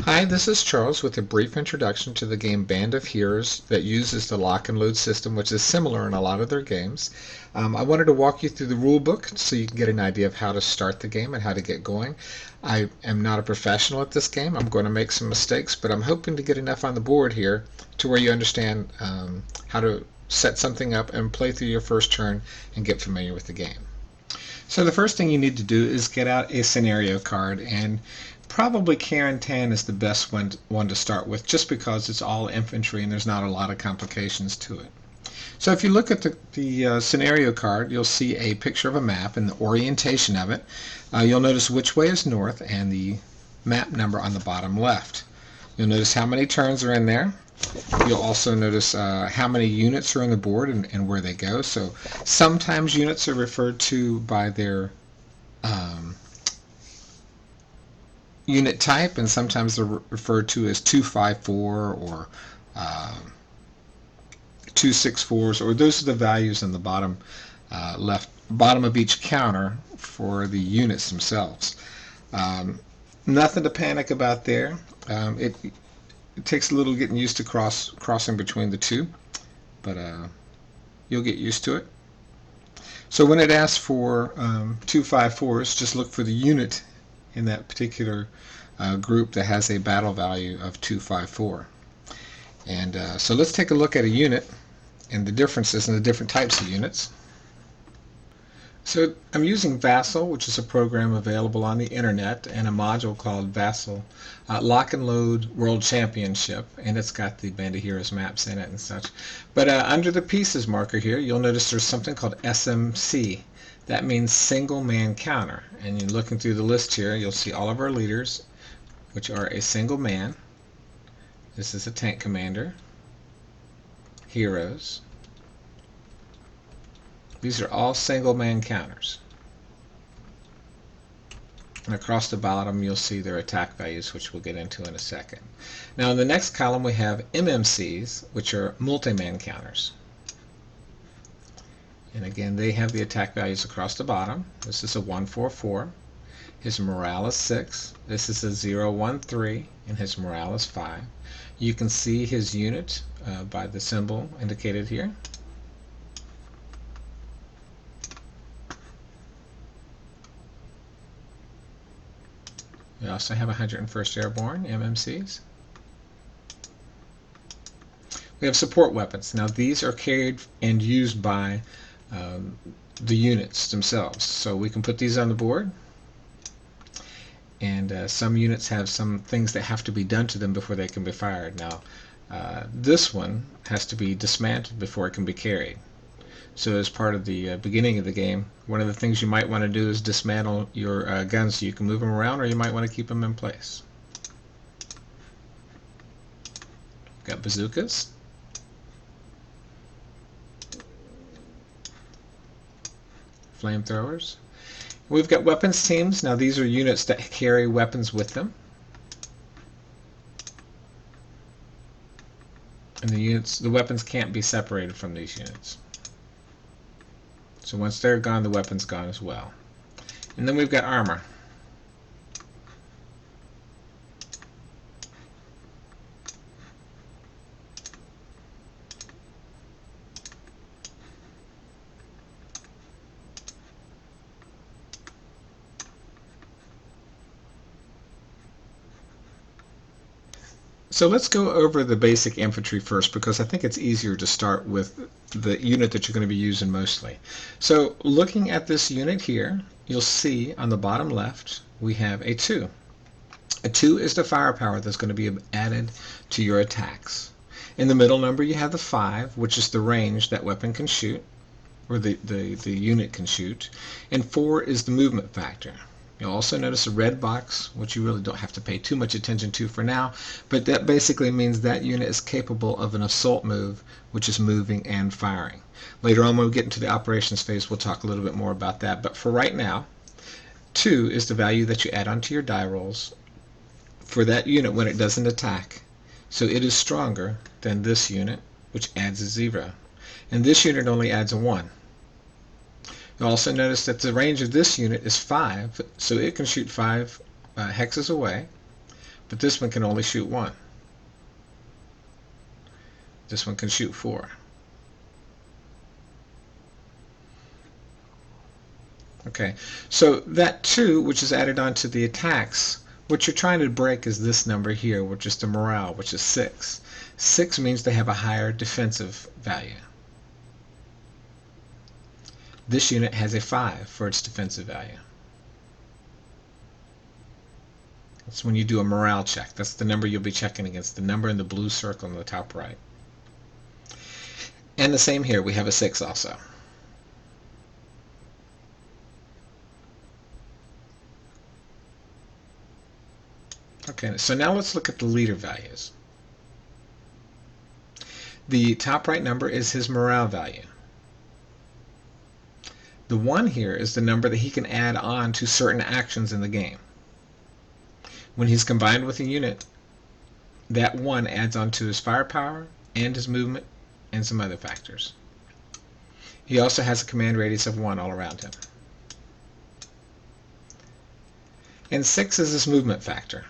Hi, this is Charles with a brief introduction to the game Band of Heroes that uses the lock and load system, which is similar in a lot of their games. I wanted to walk you through the rule book so you can get an idea of how to start the game and how to get going. I am not a professional at this game. I'm going to make some mistakes, but I'm hoping to get enough on the board here to where you understand how to set something up and play through your first turn and get familiar with the game. So the first thing you need to do is get out a scenario card, and probably Carentan is the best one to start with just because it's all infantry and there's not a lot of complications to it. So if you look at the scenario card, you'll see a picture of a map and the orientation of it. You'll notice which way is north and the map number on the bottom left. You'll notice how many turns are in there. You'll also notice how many units are on the board and where they go. So sometimes units are referred to by their um, unit type, and sometimes they're referred to as 254 or 264s, or those are the values on the bottom of each counter for the units themselves. Um, Nothing to panic about there. It takes a little getting used to crossing between the two, but you'll get used to it. So when it asks for 254s, just look for the unit in that particular group that has a battle value of 254. And so let's take a look at a unit and the differences in the different types of units. So I'm using Vassal, which is a program available on the internet, and a module called Vassal Lock and Load World Championship, and it's got the Band of Heroes maps in it and such. But under the pieces marker here, you'll notice there's something called SMC. That means single man counter. And you're looking through the list here, you'll see all of our leaders, which are a single man. This is a tank commander, heroes. These are all single man counters. And across the bottom you'll see their attack values, which we'll get into in a second. Now in the next column we have MMCs, which are multi-man counters. And again, they have the attack values across the bottom. This is a 144. His morale is 6. This is a 013, and his morale is 5. You can see his unit by the symbol indicated here. We also have 101st Airborne MMCs. We have support weapons. Now these are carried and used by the units themselves. So we can put these on the board, and some units have some things that have to be done to them before they can be fired. Now this one has to be dismantled before it can be carried. So as part of the beginning of the game, one of the things you might want to do is dismantle your guns so you can move them around, or you might want to keep them in place. We've got bazookas. Flamethrowers. We've got weapons teams. Now these are units that carry weapons with them. And the weapons can't be separated from these units. So once they're gone, the weapon's gone as well. And then we've got armor. So let's go over the basic infantry first, because I think it's easier to start with the unit that you're going to be using mostly. So looking at this unit here, you'll see on the bottom left we have a 2. A 2 is the firepower that's going to be added to your attacks. In the middle number you have the 5, which is the range that weapon can shoot, or the unit can shoot, and 4 is the movement factor. You'll also notice a red box, which you really don't have to pay too much attention to for now, but that basically means that unit is capable of an assault move, which is moving and firing. Later on when we get into the operations phase, we'll talk a little bit more about that, but for right now, 2 is the value that you add onto your die rolls for that unit when it does an attack. So it is stronger than this unit, which adds a 0. And this unit only adds a 1. You'll also notice that the range of this unit is 5, so it can shoot 5 hexes away, but this one can only shoot 1. This one can shoot 4. Okay, so that 2, which is added on to the attacks, what you're trying to break is this number here, which is the morale, which is 6. 6 means they have a higher defensive value. This unit has a 5 for its defensive value. That's when you do a morale check. That's the number you'll be checking against, the number in the blue circle in the top right. And the same here, we have a 6 also. Okay, so now let's look at the leader values. The top right number is his morale value. The 1 here is the number that he can add on to certain actions in the game. When he's combined with a unit, that 1 adds on to his firepower and his movement and some other factors. He also has a command radius of 1 all around him. And 6 is his movement factor.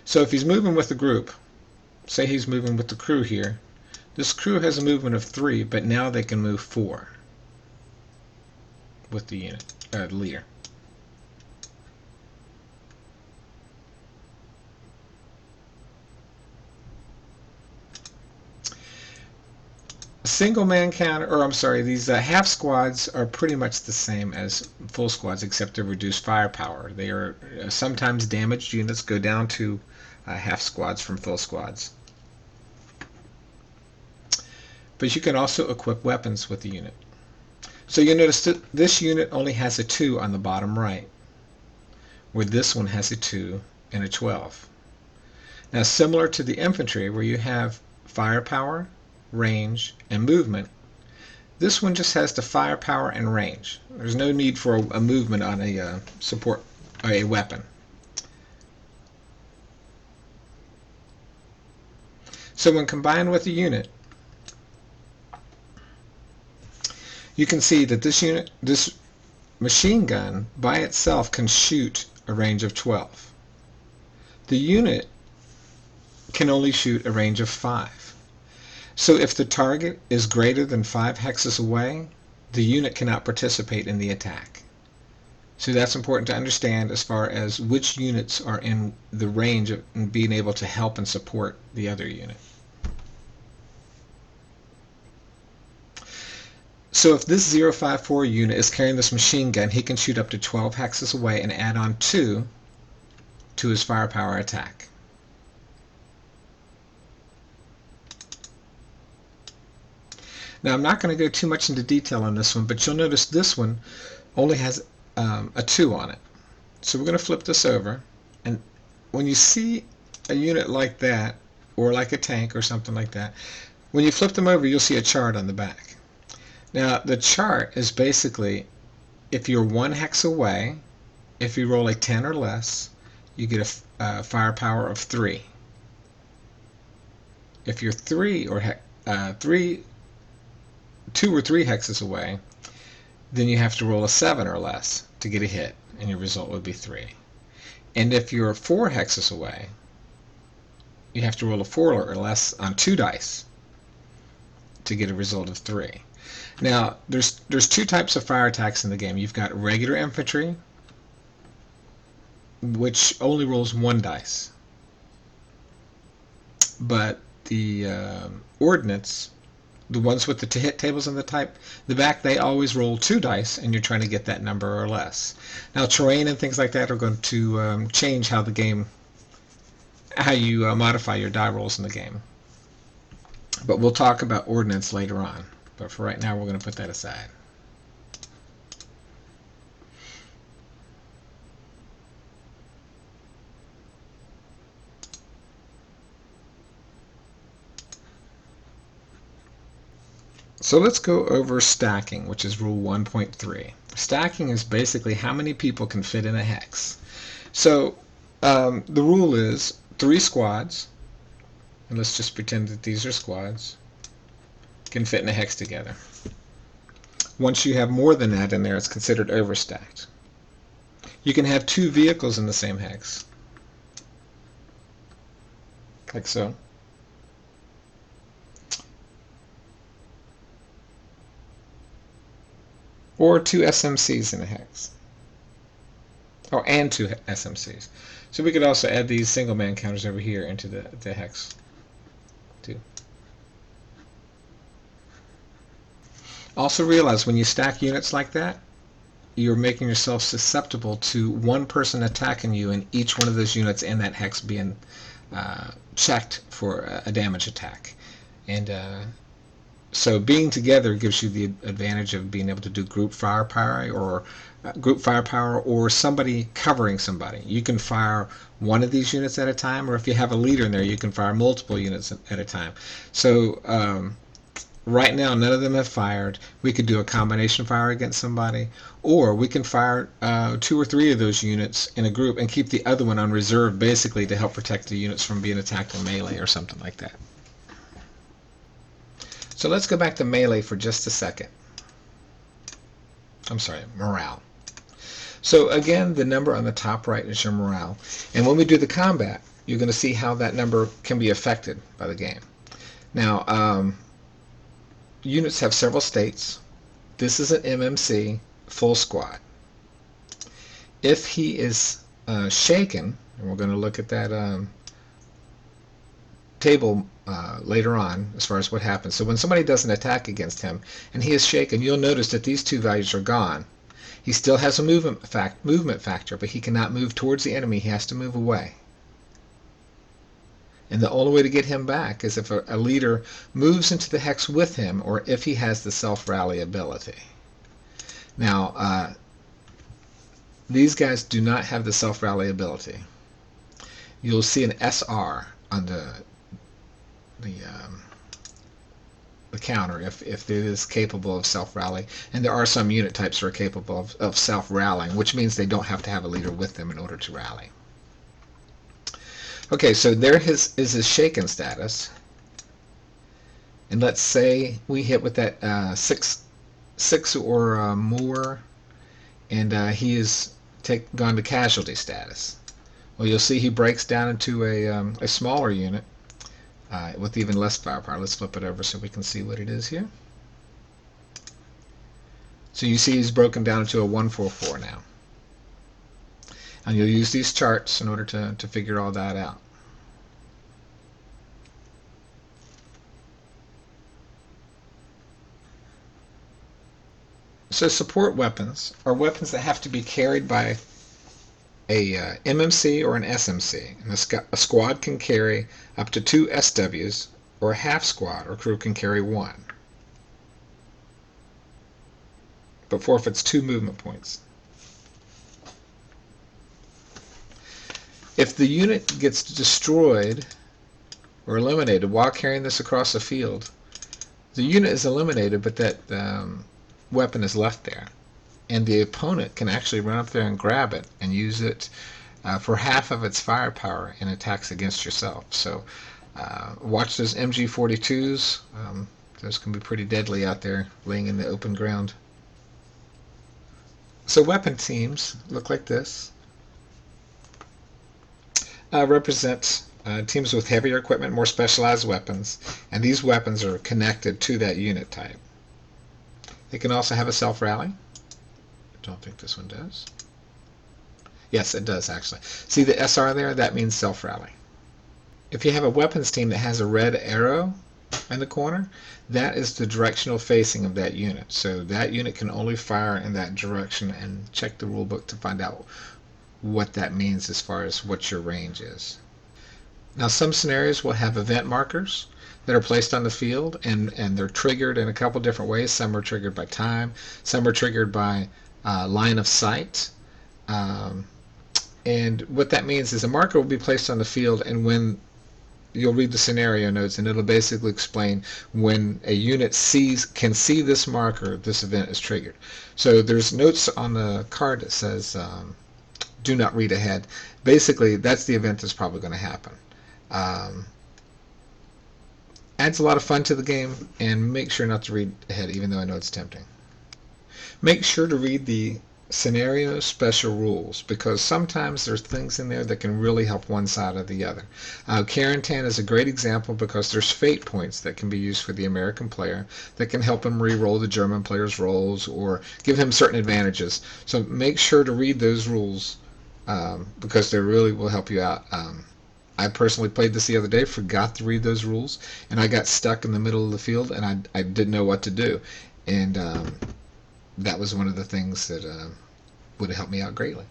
So if he's moving with a group, say he's moving with the crew here, this crew has a movement of 3, but now they can move 4 with the unit, the leader. Single man counter, or I'm sorry, these half squads are pretty much the same as full squads except they reduce firepower. They are sometimes damaged units go down to half squads from full squads. But you can also equip weapons with the unit. So you notice that this unit only has a 2 on the bottom right, where this one has a 2 and a 12. Now similar to the infantry where you have firepower, range, and movement, this one just has the firepower and range. There's no need for a movement on a support or a weapon. So when combined with a unit, you can see that this machine gun by itself can shoot a range of 12. The unit can only shoot a range of 5. So if the target is greater than 5 hexes away, the unit cannot participate in the attack. So that's important to understand as far as which units are in the range of being able to help and support the other unit. So if this 054 unit is carrying this machine gun, he can shoot up to 12 hexes away and add on 2 to his firepower attack. Now I'm not going to go too much into detail on this one, but you'll notice this one only has a 2 on it. So we're going to flip this over, and when you see a unit like that, or like a tank or something like that, when you flip them over you'll see a chart on the back. Now the chart is basically if you're 1 hex away, if you roll a 10 or less, you get a firepower of 3. If you're 2 or 3 hexes away, then you have to roll a 7 or less to get a hit, and your result would be 3. And if you're 4 hexes away, you have to roll a 4 or less on 2 dice to get a result of 3. Now, there's 2 types of fire attacks in the game. You've got regular infantry, which only rolls 1 dice. But the ordnance, the ones with the hit tables on the back, they always roll 2 dice, and you're trying to get that number or less. Now, terrain and things like that are going to change how you modify your die rolls in the game. But we'll talk about ordnance later on. But for right now, we're going to put that aside. So let's go over stacking, which is rule 1.3. Stacking is basically how many people can fit in a hex. So the rule is 3 squads, and let's just pretend that these are squads, can fit in a hex together. Once you have more than that in there, it's considered overstacked. You can have 2 vehicles in the same hex. like so. Or two SMCs in a hex. Oh, and two SMCs. So we could also add these single man counters over here into the hex too. Also realize when you stack units like that, you're making yourself susceptible to one person attacking you and each one of those units in that hex being checked for a damage attack. And so being together gives you the advantage of being able to do group firepower or somebody covering somebody. You can fire one of these units at a time, or if you have a leader in there, you can fire multiple units at a time. So right now, none of them have fired. We could do a combination fire against somebody, or we can fire two or three of those units in a group and keep the other one on reserve, basically to help protect the units from being attacked in melee or something like that. So let's go back to melee for just a second. I'm sorry, morale. So again, the number on the top right is your morale. And when we do the combat, you're going to see how that number can be affected by the game. Now, units have several states. This is an MMC full squad. If he is shaken, and we're going to look at that table later on as far as what happens. So when somebody does an attack against him and he is shaken, you'll notice that these two values are gone. He still has a movement factor, but he cannot move towards the enemy. He has to move away. And the only way to get him back is if a leader moves into the hex with him, or if he has the self-rally ability. Now, these guys do not have the self-rally ability. You'll see an SR on the counter if it is capable of self-rally, and there are some unit types that are capable of self-rallying, which means they don't have to have a leader with them in order to rally. Okay, so there is his shaken status, and let's say we hit with that six or more, and he is gone to casualty status. Well, you'll see he breaks down into a smaller unit with even less firepower. Let's flip it over so we can see what it is here. So you see he's broken down into a 144 now. And you'll use these charts in order to figure all that out. So support weapons are weapons that have to be carried by a MMC or an SMC. And a squad can carry up to 2 SWs, or a half squad or crew can carry 1. But forfeits 2 movement points. If the unit gets destroyed or eliminated while carrying this across the field, the unit is eliminated, but that weapon is left there. And the opponent can actually run up there and grab it and use it for half of its firepower in attacks against yourself. So watch those MG42s. Those can be pretty deadly out there laying in the open ground. So weapon teams look like this. Represent teams with heavier equipment, more specialized weapons, and these weapons are connected to that unit type. They can also have a self-rally. I don't think this one does. Yes, it does actually. See the SR there? That means self-rally. If you have a weapons team that has a red arrow in the corner, that is the directional facing of that unit. So that unit can only fire in that direction, and check the rule book to find out what that means as far as what your range is. Now some scenarios will have event markers that are placed on the field, and they're triggered in a couple different ways. Some are triggered by time, some are triggered by line of sight. And what that means is a marker will be placed on the field, and when you'll read the scenario notes, and it'll basically explain when a unit can see this marker, this event is triggered. So there's notes on the card that says do not read ahead. Basically, that's the event that's probably going to happen. Adds a lot of fun to the game, and make sure not to read ahead, even though I know it's tempting. Make sure to read the scenario special rules, because sometimes there's things in there that can really help one side or the other. Carentan is a great example because there's fate points that can be used for the American player that can help him re-roll the German player's rolls or give him certain advantages. So make sure to read those rules because they really will help you out. I personally played this the other day, forgot to read those rules, and I got stuck in the middle of the field, and I didn't know what to do. And that was one of the things that would have helped me out greatly.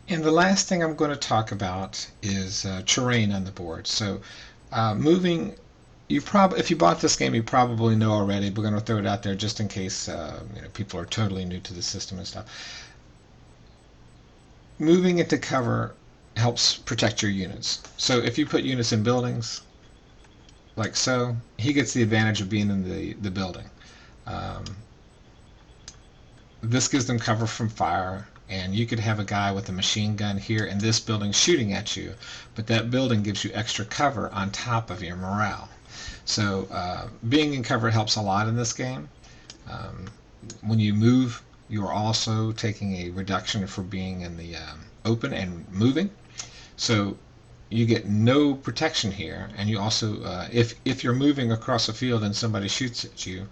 And the last thing I'm going to talk about is terrain on the board. So moving, if you bought this game, you probably know already. We're going to throw it out there just in case people are totally new to the system and stuff. Moving into cover helps protect your units. So if you put units in buildings, like so, he gets the advantage of being in the building. This gives them cover from fire, and you could have a guy with a machine gun here in this building shooting at you, but that building gives you extra cover on top of your morale. So being in cover helps a lot in this game. When you move, you're also taking a reduction for being in the open and moving. So you get no protection here, and you also, if you're moving across a field and somebody shoots at you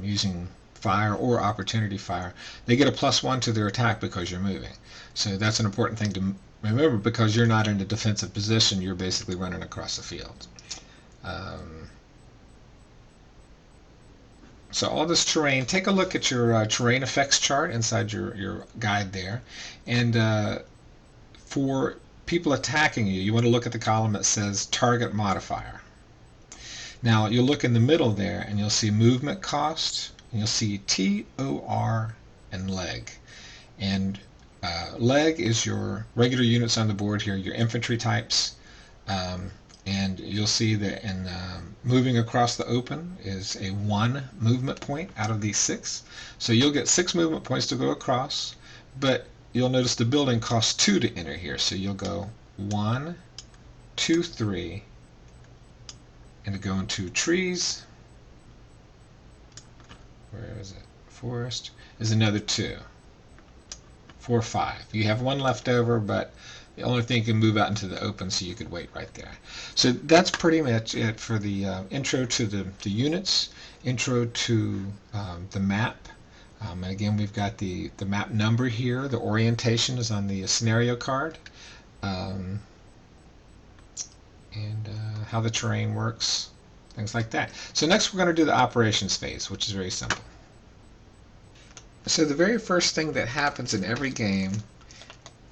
using fire or opportunity fire, they get a +1 to their attack because you're moving. So that's an important thing to remember, because you're not in a defensive position, you're basically running across the field. So all this terrain, take a look at your terrain effects chart inside your guide there. And for people attacking you, you want to look at the column that says target modifier. Now you'll look in the middle there and you'll see movement cost, and you'll see TOR and leg. And leg is your regular units on the board here, your infantry types. And you'll see that in moving across the open is a 1 movement point out of these 6. So you'll get 6 movement points to go across, but you'll notice the building costs 2 to enter here. So you'll go 1, 2, 3, and to go into trees, where is it? Forest is another 2. 4, 5. You have 1 left over, but the only thing you can move out into the open, so you could wait right there. So that's pretty much it for the intro to the units, intro to the map. Again, we've got the map number here. The orientation is on the scenario card. And how the terrain works, things like that. So next we're going to do the operations phase, which is very simple. So the very first thing that happens in every game,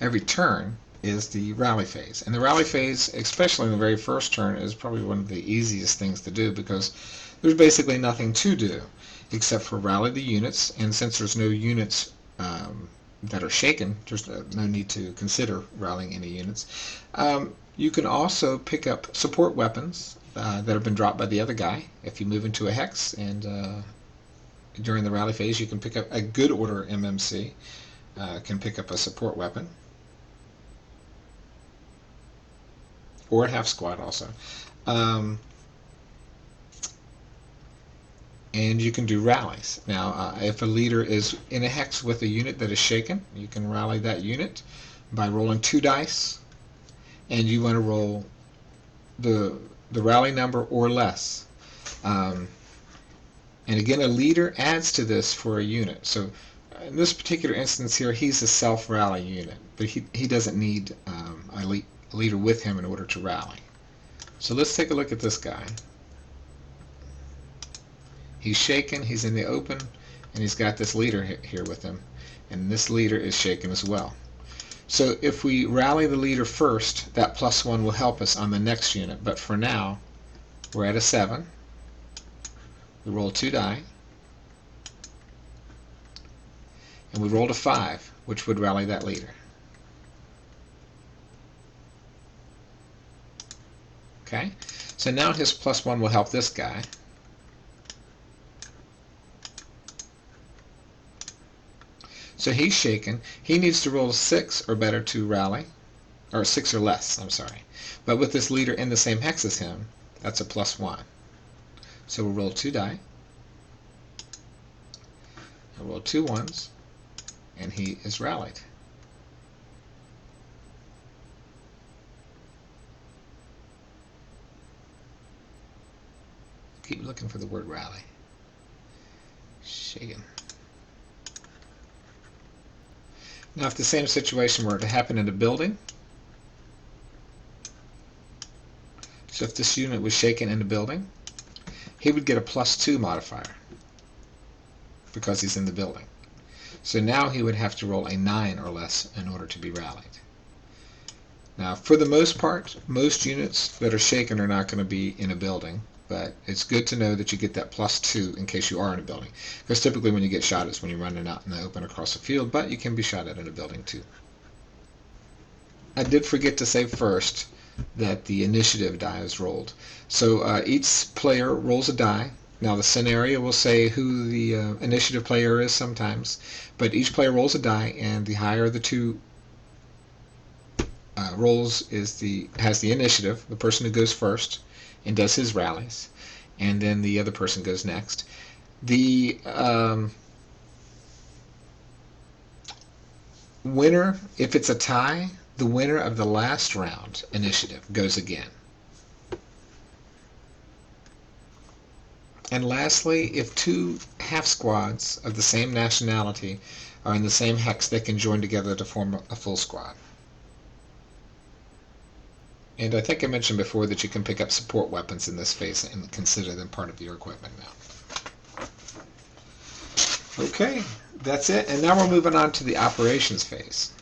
every turn, is the rally phase. And the rally phase, especially in the very first turn, is probably one of the easiest things to do, because there's basically nothing to do except for rally the units. And since there's no units that are shaken, there's no need to consider rallying any units. You can also pick up support weapons that have been dropped by the other guy. If you move into a hex and during the rally phase, you can pick up a good order MMC, can pick up a support weapon, or a half squad also. And you can do rallies. Now, if a leader is in a hex with a unit that is shaken, you can rally that unit by rolling 2 dice, and you want to roll the rally number or less. And again, a leader adds to this for a unit. So in this particular instance here, he's a self-rally unit, but he doesn't need a leader with him in order to rally. So let's take a look at this guy. He's shaken, he's in the open, and he's got this leader here with him, and this leader is shaken as well. So if we rally the leader first, that +1 will help us on the next unit, but for now we're at a 7. We roll 2 die, and we rolled a 5, which would rally that leader. Okay, so now his +1 will help this guy. So he's shaken. He needs to roll 6 or better to rally, or 6 or less, I'm sorry. But with this leader in the same hex as him, that's a +1. So we'll roll 2 die. I'll roll 2 ones. and he is rallied. Keep looking for the word rally. Shaken. Now, if the same situation were to happen in a building, so if this unit was shaken in a building, he would get a +2 modifier because he's in the building. So now he would have to roll a 9 or less in order to be rallied. Now, for the most part, most units that are shaken are not going to be in a building, but it's good to know that you get that +2 in case you are in a building. Because typically when you get shot, it's when you're running out in the open across the field, but you can be shot at in a building too. I did forget to say first that the initiative die is rolled. So each player rolls a die. Now the scenario will say who the initiative player is sometimes, but each player rolls a die, and the higher of the two rolls has the initiative, the person who goes first and does his rallies, and then the other person goes next. The winner, if it's a tie, the winner of the last round initiative goes again. And lastly, if two half squads of the same nationality are in the same hex, they can join together to form a full squad. And I think I mentioned before that you can pick up support weapons in this phase and consider them part of your equipment now. Okay, that's it. And now we're moving on to the operations phase.